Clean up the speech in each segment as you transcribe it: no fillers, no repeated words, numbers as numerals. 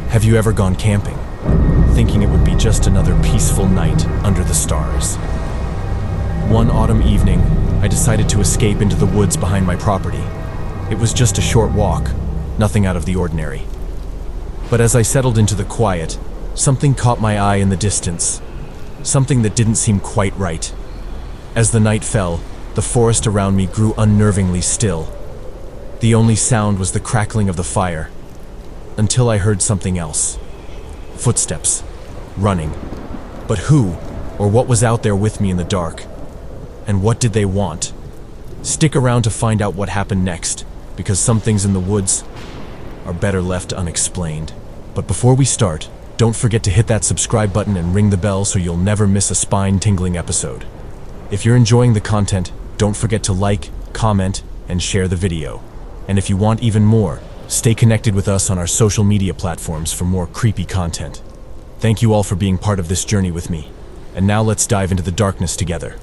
Have you ever gone camping, thinking it would be just another peaceful night under the stars? One autumn evening, I decided to escape into the woods behind my property. It was just a short walk, nothing out of the ordinary. But as I settled into the quiet, something caught my eye in the distance, something that didn't seem quite right. As the night fell, the forest around me grew unnervingly still. The only sound was the crackling of the fire, until I heard something else. Footsteps. Running. But who, or what was out there with me in the dark? And what did they want? Stick around to find out what happened next, because some things in the woods are better left unexplained. But before we start, don't forget to hit that subscribe button and ring the bell so you'll never miss a spine-tingling episode. If you're enjoying the content, don't forget to like, comment, and share the video. And if you want even more, stay connected with us on our social media platforms for more creepy content. Thank you all for being part of this journey with me. And now let's dive into the darkness together.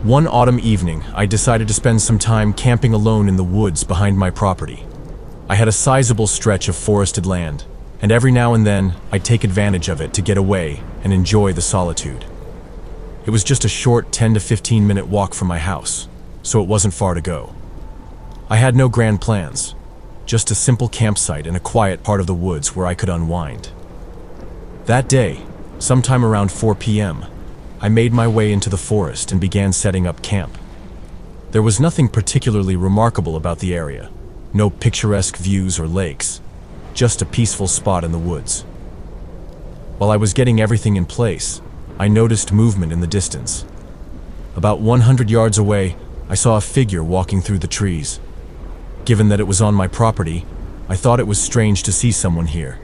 One autumn evening, I decided to spend some time camping alone in the woods behind my property. I had a sizable stretch of forested land, and every now and then, I'd take advantage of it to get away and enjoy the solitude. It was just a short 10 to 15 minute walk from my house, so it wasn't far to go. I had no grand plans, just a simple campsite in a quiet part of the woods where I could unwind. That day, sometime around 4 p.m., I made my way into the forest and began setting up camp. There was nothing particularly remarkable about the area, no picturesque views or lakes, just a peaceful spot in the woods. While I was getting everything in place, I noticed movement in the distance. About 100 yards away, I saw a figure walking through the trees. Given that it was on my property, I thought it was strange to see someone here,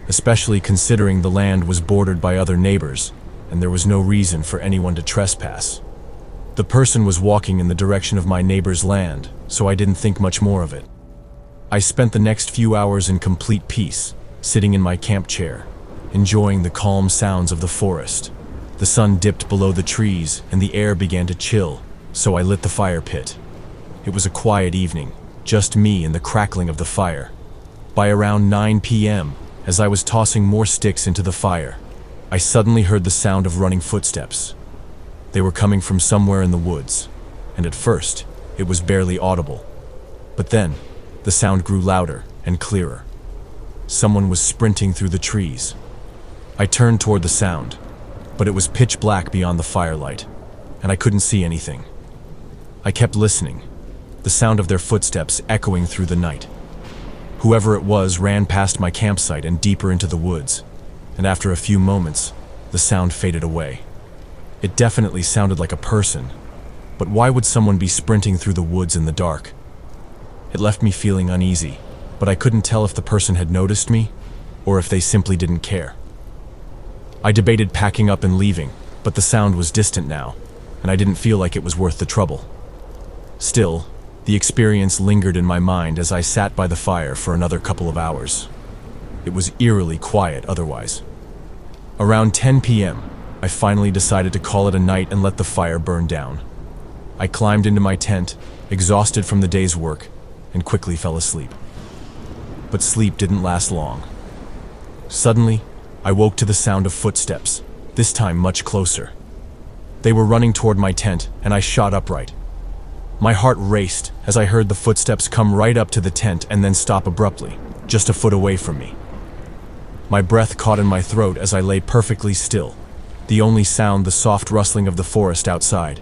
especially considering the land was bordered by other neighbors, and there was no reason for anyone to trespass. The person was walking in the direction of my neighbor's land, so I didn't think much more of it. I spent the next few hours in complete peace, sitting in my camp chair, enjoying the calm sounds of the forest. The sun dipped below the trees and the air began to chill, so I lit the fire pit. It was a quiet evening, just me and the crackling of the fire. By around 9 p.m., as I was tossing more sticks into the fire, I suddenly heard the sound of running footsteps. They were coming from somewhere in the woods, and at first, it was barely audible. But then, the sound grew louder and clearer. Someone was sprinting through the trees. I turned toward the sound, but it was pitch black beyond the firelight, and I couldn't see anything. I kept listening, the sound of their footsteps echoing through the night. Whoever it was ran past my campsite and deeper into the woods, and after a few moments, the sound faded away. It definitely sounded like a person, but why would someone be sprinting through the woods in the dark? It left me feeling uneasy, but I couldn't tell if the person had noticed me, or if they simply didn't care. I debated packing up and leaving, but the sound was distant now, and I didn't feel like it was worth the trouble. Still, the experience lingered in my mind as I sat by the fire for another couple of hours. It was eerily quiet otherwise. Around 10 p.m., I finally decided to call it a night and let the fire burn down. I climbed into my tent, exhausted from the day's work, and quickly fell asleep. But sleep didn't last long. Suddenly, I woke to the sound of footsteps, this time much closer. They were running toward my tent, and I shot upright. My heart raced as I heard the footsteps come right up to the tent and then stop abruptly, just a foot away from me. My breath caught in my throat as I lay perfectly still, the only sound the soft rustling of the forest outside.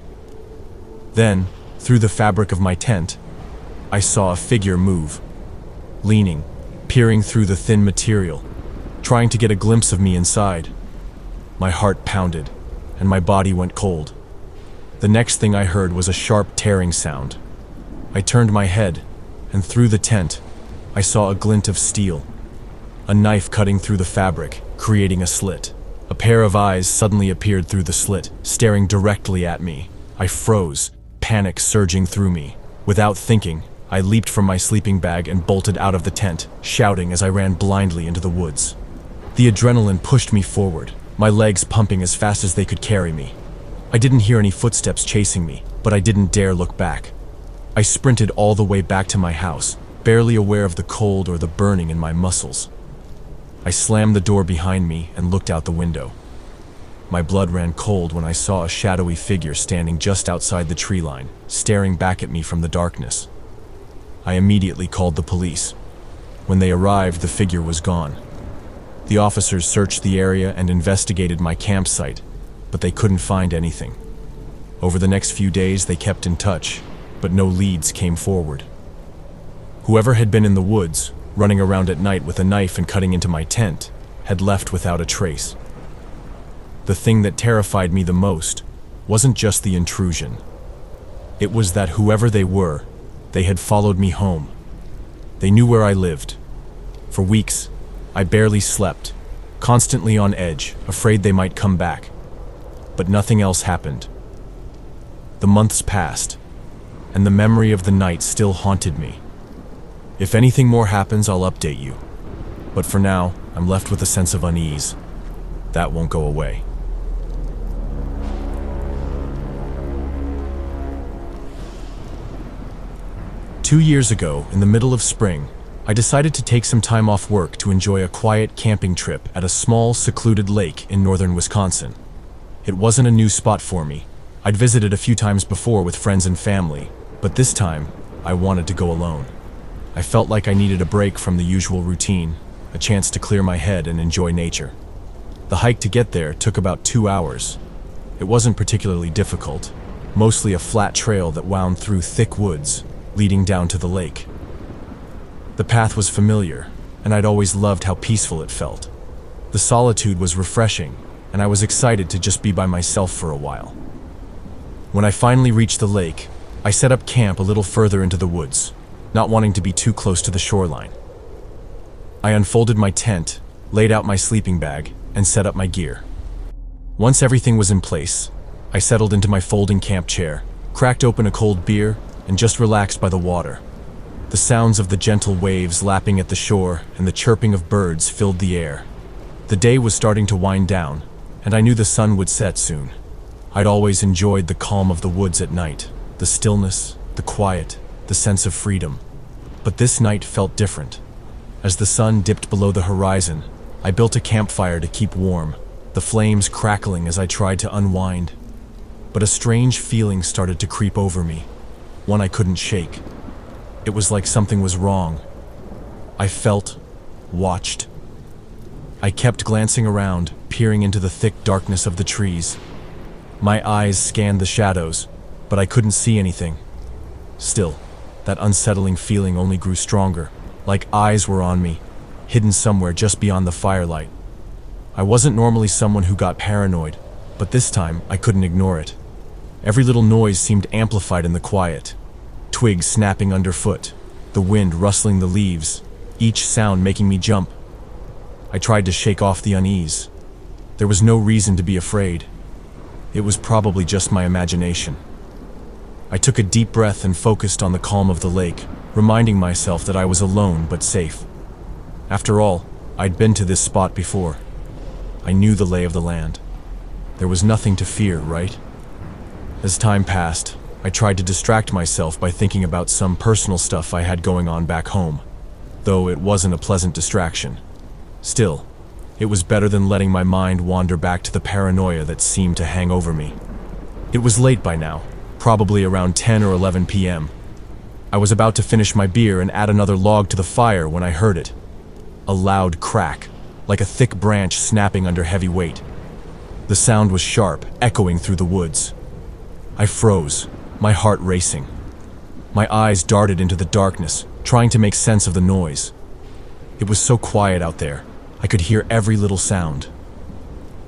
Then, through the fabric of my tent, I saw a figure move, leaning, peering through the thin material, trying to get a glimpse of me inside. My heart pounded, and my body went cold. The next thing I heard was a sharp tearing sound. I turned my head, and through the tent, I saw a glint of steel, a knife cutting through the fabric, creating a slit. A pair of eyes suddenly appeared through the slit, staring directly at me. I froze, panic surging through me. Without thinking, I leaped from my sleeping bag and bolted out of the tent, shouting as I ran blindly into the woods. The adrenaline pushed me forward, my legs pumping as fast as they could carry me. I didn't hear any footsteps chasing me, but I didn't dare look back. I sprinted all the way back to my house, barely aware of the cold or the burning in my muscles. I slammed the door behind me and looked out the window. My blood ran cold when I saw a shadowy figure standing just outside the tree line, staring back at me from the darkness. I immediately called the police. When they arrived, the figure was gone. The officers searched the area and investigated my campsite, but they couldn't find anything. Over the next few days, they kept in touch, but no leads came forward. Whoever had been in the woods, running around at night with a knife and cutting into my tent, had left without a trace. The thing that terrified me the most wasn't just the intrusion. It was that whoever they were, they had followed me home. They knew where I lived. For weeks, I barely slept, constantly on edge, afraid they might come back. But nothing else happened. The months passed, and the memory of the night still haunted me. If anything more happens, I'll update you. But for now, I'm left with a sense of unease. That won't go away. Two years ago, in the middle of spring, I decided to take some time off work to enjoy a quiet camping trip at a small, secluded lake in northern Wisconsin. It wasn't a new spot for me. I'd visited a few times before with friends and family, but this time, I wanted to go alone. I felt like I needed a break from the usual routine, a chance to clear my head and enjoy nature. The hike to get there took about 2 hours. It wasn't particularly difficult, mostly a flat trail that wound through thick woods, leading down to the lake. The path was familiar, and I'd always loved how peaceful it felt. The solitude was refreshing, and I was excited to just be by myself for a while. When I finally reached the lake, I set up camp a little further into the woods, not wanting to be too close to the shoreline. I unfolded my tent, laid out my sleeping bag, and set up my gear. Once everything was in place, I settled into my folding camp chair, cracked open a cold beer, and just relaxed by the water. The sounds of the gentle waves lapping at the shore and the chirping of birds filled the air. The day was starting to wind down, and I knew the sun would set soon. I'd always enjoyed the calm of the woods at night, the stillness, the quiet, the sense of freedom. But this night felt different. As the sun dipped below the horizon, I built a campfire to keep warm, the flames crackling as I tried to unwind. But a strange feeling started to creep over me, one I couldn't shake. It was like something was wrong. I felt watched. I kept glancing around, peering into the thick darkness of the trees. My eyes scanned the shadows, but I couldn't see anything. Still, that unsettling feeling only grew stronger, like eyes were on me, hidden somewhere just beyond the firelight. I wasn't normally someone who got paranoid, but this time I couldn't ignore it. Every little noise seemed amplified in the quiet. Twigs snapping underfoot, the wind rustling the leaves, each sound making me jump. I tried to shake off the unease. There was no reason to be afraid. It was probably just my imagination. I took a deep breath and focused on the calm of the lake, reminding myself that I was alone but safe. After all, I'd been to this spot before. I knew the lay of the land. There was nothing to fear, right? As time passed, I tried to distract myself by thinking about some personal stuff I had going on back home, though it wasn't a pleasant distraction. Still, it was better than letting my mind wander back to the paranoia that seemed to hang over me. It was late by now, probably around 10 or 11 p.m. I was about to finish my beer and add another log to the fire when I heard it. A loud crack, like a thick branch snapping under heavy weight. The sound was sharp, echoing through the woods. I froze, my heart racing. My eyes darted into the darkness, trying to make sense of the noise. It was so quiet out there, I could hear every little sound.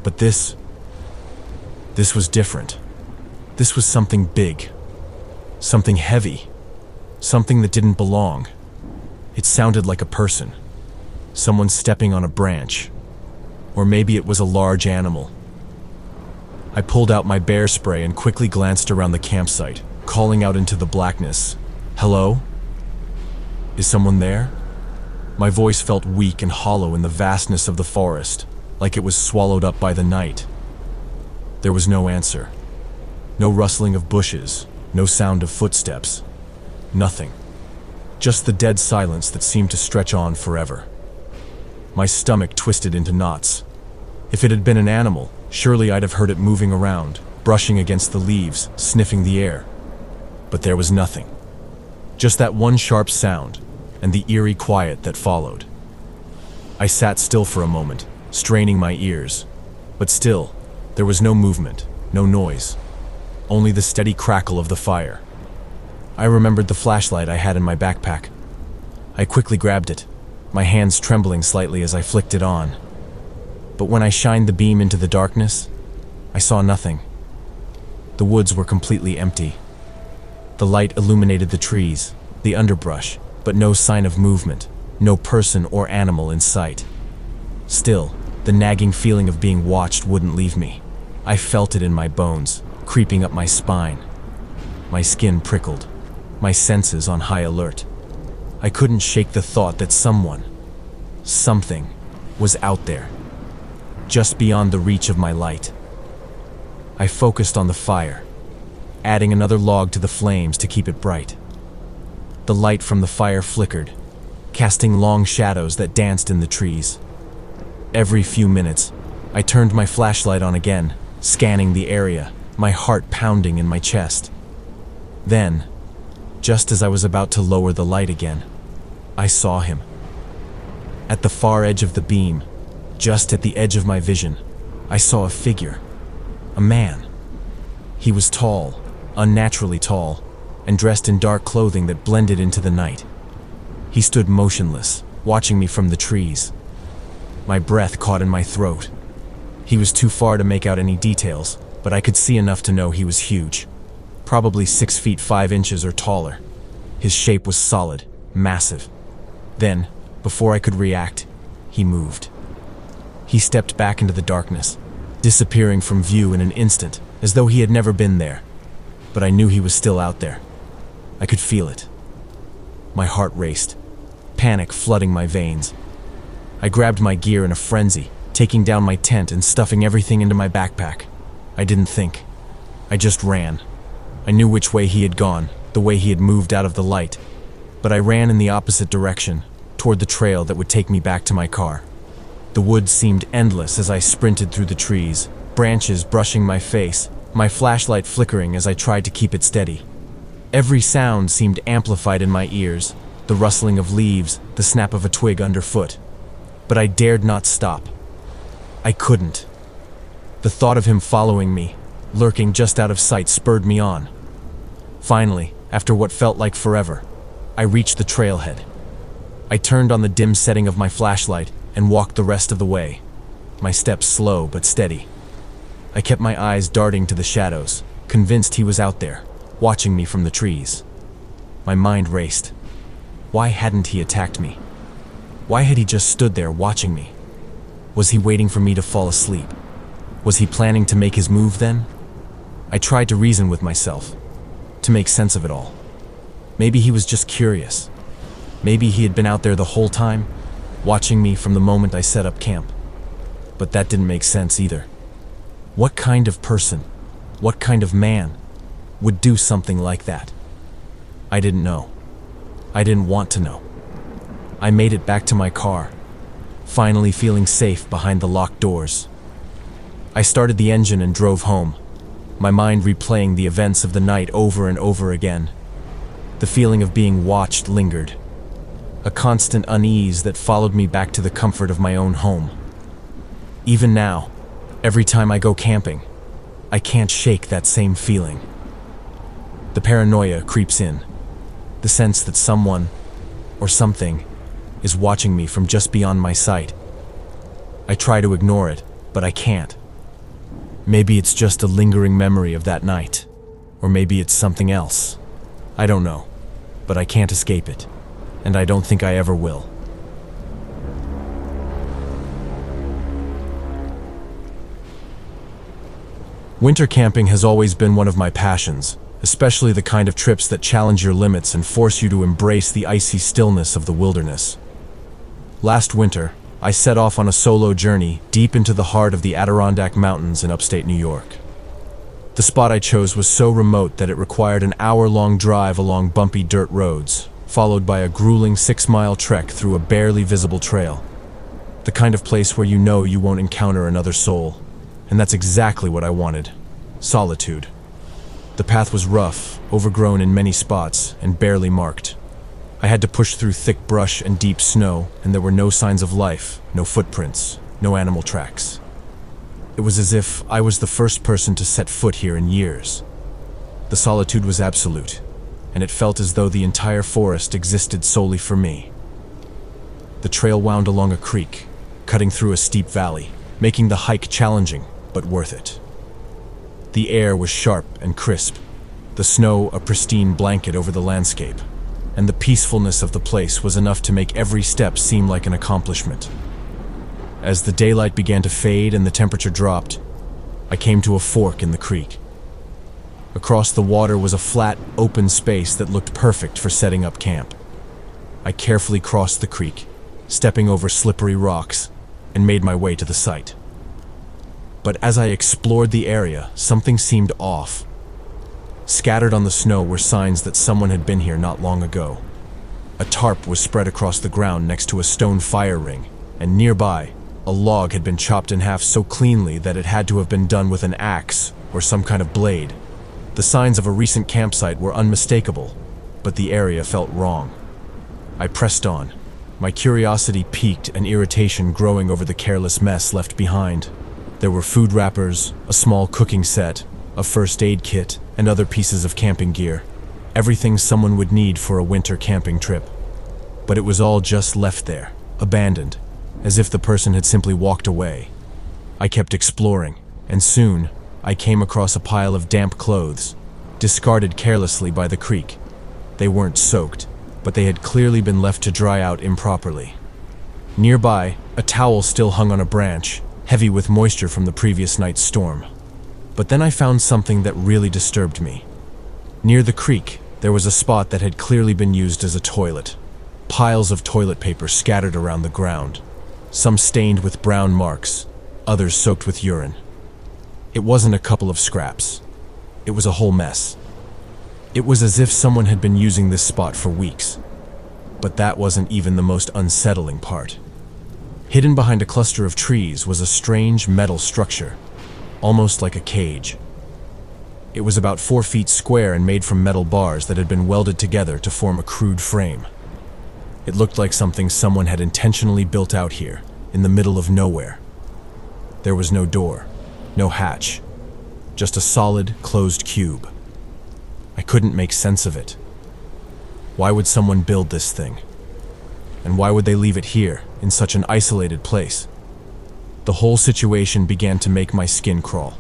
But this was different. This was something big, something heavy, something that didn't belong. It sounded like a person, someone stepping on a branch, or maybe it was a large animal. I pulled out my bear spray and quickly glanced around the campsite, calling out into the blackness, "Hello? Is someone there?" My voice felt weak and hollow in the vastness of the forest, like it was swallowed up by the night. There was no answer. No rustling of bushes, no sound of footsteps. Nothing. Just the dead silence that seemed to stretch on forever. My stomach twisted into knots. If it had been an animal, surely I'd have heard it moving around, brushing against the leaves, sniffing the air. But there was nothing. Just that one sharp sound, and the eerie quiet that followed. I sat still for a moment, straining my ears. But still, there was no movement, no noise. Only the steady crackle of the fire. I remembered the flashlight I had in my backpack. I quickly grabbed it, my hands trembling slightly as I flicked it on. But when I shined the beam into the darkness, I saw nothing. The woods were completely empty. The light illuminated the trees, the underbrush, but no sign of movement, no person or animal in sight. Still, the nagging feeling of being watched wouldn't leave me. I felt it in my bones, creeping up my spine. My skin prickled, my senses on high alert. I couldn't shake the thought that something, was out there, just beyond the reach of my light. I focused on the fire, adding another log to the flames to keep it bright. The light from the fire flickered, casting long shadows that danced in the trees. Every few minutes, I turned my flashlight on again, scanning the area, my heart pounding in my chest. Then, just as I was about to lower the light again, I saw him. At the far edge of the beam, just at the edge of my vision, I saw a figure. A man. He was tall, unnaturally tall, and dressed in dark clothing that blended into the night. He stood motionless, watching me from the trees. My breath caught in my throat. He was too far to make out any details, but I could see enough to know he was huge. Probably 6 feet 5 inches or taller. His shape was solid, massive. Then, before I could react, he moved. He stepped back into the darkness, disappearing from view in an instant, as though he had never been there. But I knew he was still out there. I could feel it. My heart raced, panic flooding my veins. I grabbed my gear in a frenzy, taking down my tent and stuffing everything into my backpack. I didn't think. I just ran. I knew which way he had gone, the way he had moved out of the light. But I ran in the opposite direction, toward the trail that would take me back to my car. The woods seemed endless as I sprinted through the trees, branches brushing my face, my flashlight flickering as I tried to keep it steady. Every sound seemed amplified in my ears, the rustling of leaves, the snap of a twig underfoot. But I dared not stop. I couldn't. The thought of him following me, lurking just out of sight, spurred me on. Finally, after what felt like forever, I reached the trailhead. I turned on the dim setting of my flashlight and walked the rest of the way, my steps slow but steady. I kept my eyes darting to the shadows, convinced he was out there, watching me from the trees. My mind raced. Why hadn't he attacked me? Why had he just stood there watching me? Was he waiting for me to fall asleep? Was he planning to make his move then? I tried to reason with myself, to make sense of it all. Maybe he was just curious. Maybe he had been out there the whole time, watching me from the moment I set up camp. But that didn't make sense either. What kind of person, what kind of man, would do something like that? I didn't know. I didn't want to know. I made it back to my car, finally feeling safe behind the locked doors. I started the engine and drove home, my mind replaying the events of the night over and over again. The feeling of being watched lingered, a constant unease that followed me back to the comfort of my own home. Even now, every time I go camping, I can't shake that same feeling. The paranoia creeps in, the sense that someone, or something, is watching me from just beyond my sight. I try to ignore it, but I can't. Maybe it's just a lingering memory of that night, or maybe it's something else. I don't know, but I can't escape it, and I don't think I ever will. Winter camping has always been one of my passions, especially the kind of trips that challenge your limits and force you to embrace the icy stillness of the wilderness. Last winter, I set off on a solo journey deep into the heart of the Adirondack Mountains in upstate New York. The spot I chose was so remote that it required an hour-long drive along bumpy dirt roads, followed by a grueling 6-mile trek through a barely visible trail. The kind of place where you know you won't encounter another soul. And that's exactly what I wanted. Solitude. The path was rough, overgrown in many spots, and barely marked. I had to push through thick brush and deep snow, and there were no signs of life, no footprints, no animal tracks. It was as if I was the first person to set foot here in years. The solitude was absolute, and it felt as though the entire forest existed solely for me. The trail wound along a creek, cutting through a steep valley, making the hike challenging, but worth it. The air was sharp and crisp, the snow a pristine blanket over the landscape, and the peacefulness of the place was enough to make every step seem like an accomplishment. As the daylight began to fade and the temperature dropped, I came to a fork in the creek. Across the water was a flat, open space that looked perfect for setting up camp. I carefully crossed the creek, stepping over slippery rocks, and made my way to the site. But as I explored the area, something seemed off. Scattered on the snow were signs that someone had been here not long ago. A tarp was spread across the ground next to a stone fire ring, and nearby, a log had been chopped in half so cleanly that it had to have been done with an axe or some kind of blade. The signs of a recent campsite were unmistakable, but the area felt wrong. I pressed on, my curiosity piqued and irritation growing over the careless mess left behind. There were food wrappers, a small cooking set, a first aid kit, and other pieces of camping gear. Everything someone would need for a winter camping trip. But it was all just left there, abandoned, as if the person had simply walked away. I kept exploring, and soon I came across a pile of damp clothes, discarded carelessly by the creek. They weren't soaked, but they had clearly been left to dry out improperly. Nearby, a towel still hung on a branch, heavy with moisture from the previous night's storm. But then I found something that really disturbed me. Near the creek, there was a spot that had clearly been used as a toilet. Piles of toilet paper scattered around the ground, some stained with brown marks, others soaked with urine. It wasn't a couple of scraps. It was a whole mess. It was as if someone had been using this spot for weeks. But that wasn't even the most unsettling part. Hidden behind a cluster of trees was a strange metal structure, almost like a cage. It was about 4 feet square and made from metal bars that had been welded together to form a crude frame. It looked like something someone had intentionally built out here, in the middle of nowhere. There was no door, no hatch, just a solid, closed cube. I couldn't make sense of it. Why would someone build this thing? And why would they leave it here, in such an isolated place? The whole situation began to make my skin crawl.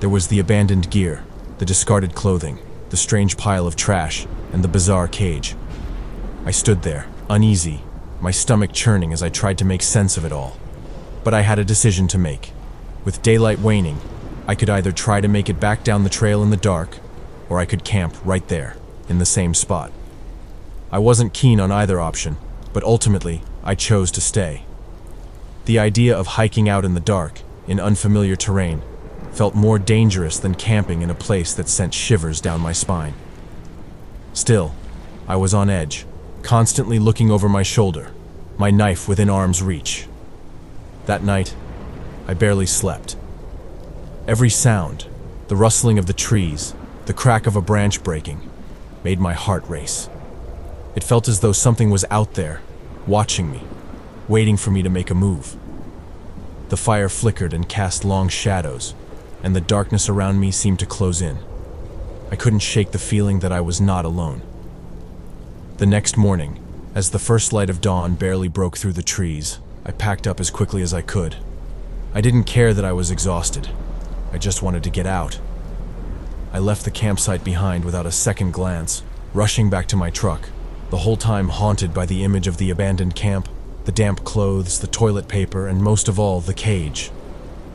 There was the abandoned gear, the discarded clothing, the strange pile of trash, and the bizarre cage. I stood there, uneasy, my stomach churning as I tried to make sense of it all. But I had a decision to make. With daylight waning, I could either try to make it back down the trail in the dark, or I could camp right there, in the same spot. I wasn't keen on either option, but ultimately, I chose to stay. The idea of hiking out in the dark, in unfamiliar terrain, felt more dangerous than camping in a place that sent shivers down my spine. Still, I was on edge, constantly looking over my shoulder, my knife within arm's reach. That night, I barely slept. Every sound, the rustling of the trees, the crack of a branch breaking, made my heart race. It felt as though something was out there, watching me, waiting for me to make a move. The fire flickered and cast long shadows, and the darkness around me seemed to close in. I couldn't shake the feeling that I was not alone. The next morning, as the first light of dawn barely broke through the trees, I packed up as quickly as I could. I didn't care that I was exhausted. I just wanted to get out. I left the campsite behind without a second glance, rushing back to my truck, the whole time haunted by the image of the abandoned camp, the damp clothes, the toilet paper, and most of all, the cage.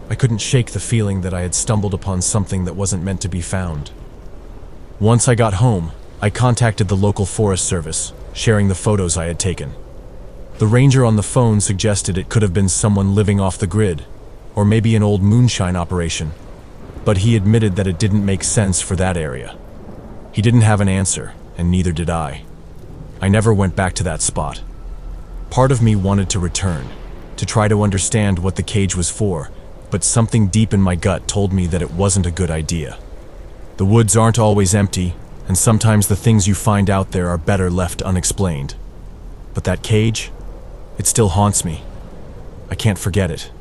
I couldn't shake the feeling that I had stumbled upon something that wasn't meant to be found. Once I got home, I contacted the local Forest Service, sharing the photos I had taken. The ranger on the phone suggested it could have been someone living off the grid, or maybe an old moonshine operation, but he admitted that it didn't make sense for that area. He didn't have an answer, and neither did I. I never went back to that spot. Part of me wanted to return, to try to understand what the cage was for, but something deep in my gut told me that it wasn't a good idea. The woods aren't always empty, and sometimes the things you find out there are better left unexplained. But that cage, it still haunts me. I can't forget it.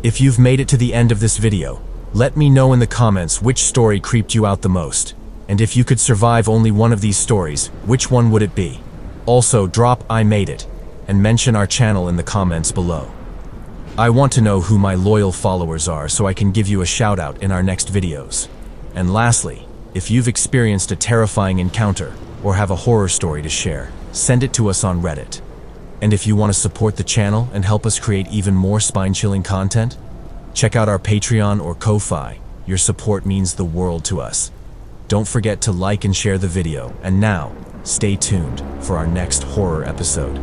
If you've made it to the end of this video, let me know in the comments which story creeped you out the most. And if you could survive only one of these stories, which one would it be? Also, drop "I made it" and mention our channel in the comments below. I want to know who my loyal followers are so I can give you a shout out in our next videos. And lastly, if you've experienced a terrifying encounter or have a horror story to share, send it to us on Reddit. And if you want to support the channel and help us create even more spine-chilling content, check out our Patreon or Ko-Fi. Your support means the world to us. Don't forget to like and share the video, and now, stay tuned for our next horror episode.